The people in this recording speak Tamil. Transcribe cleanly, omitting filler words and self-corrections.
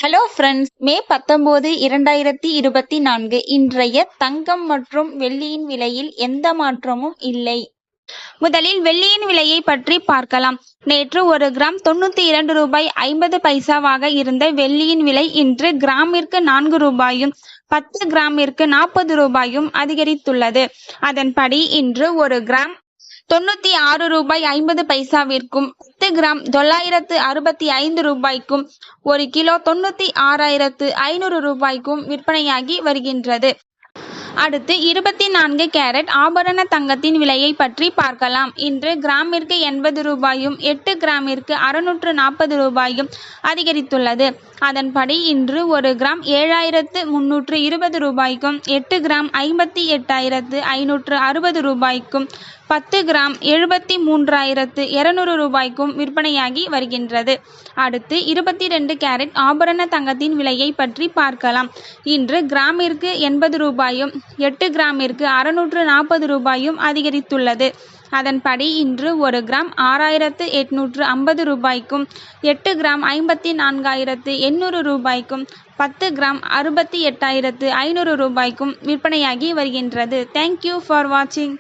ஹலோ ஃப்ரெண்ட்ஸ், மே 19, 2024 இன்றைய தங்கம் மற்றும் வெள்ளியின் விலையில் எந்த மாற்றமும் இல்லை. முதலில் வெள்ளியின் விலையை பற்றி பார்க்கலாம். நேற்று ஒரு கிராம் 92 ரூபாய் 50 பைசாவாக இருந்த வெள்ளியின் விலை இன்று கிராமிற்கு 4 ரூபாயும் 10 கிராமிற்கு 40 ரூபாயும் அதிகரித்துள்ளது. அதன்படி இன்று ஒரு கிராம் 96 ரூபாய் 50 பைசாவிற்கும் 10 கிராம் 965 ரூபாய்க்கும் 1 கிலோ 96,500 ரூபாய்க்கும் விற்பனையாகி வருகின்றது. அடுத்து 24 கேரட் ஆபரண தங்கத்தின் விலையை பற்றி பார்க்கலாம். இன்று கிராமிற்கு 80 ரூபாயும் 8 கிராமிற்கு 640 ரூபாயும் அதிகரித்துள்ளது. அதன்படி இன்று ஒரு கிராம் 7,320 ரூபாய்க்கும் 8 கிராம் 58,560 ரூபாய்க்கும் 10 கிராம் 73,200 ரூபாய்க்கும் விற்பனையாகி வருகின்றது. அடுத்து 22 கேரட் ஆபரண தங்கத்தின் விலையை பற்றி பார்க்கலாம். இன்று கிராமிற்கு 80 ரூபாயும் 8 கிராமிற்கு 640 ரூபாயும் அதிகரித்துள்ளது. அதன்படி இன்று ஒரு கிராம் 6,850 ரூபாய்க்கும் 8 கிராம் 54,800 ரூபாய்க்கும் 10 கிராம் 68,500 ரூபாய்க்கும் விற்பனையாகி வருகின்றது. தேங்க்யூ ஃபார் வாட்சிங்.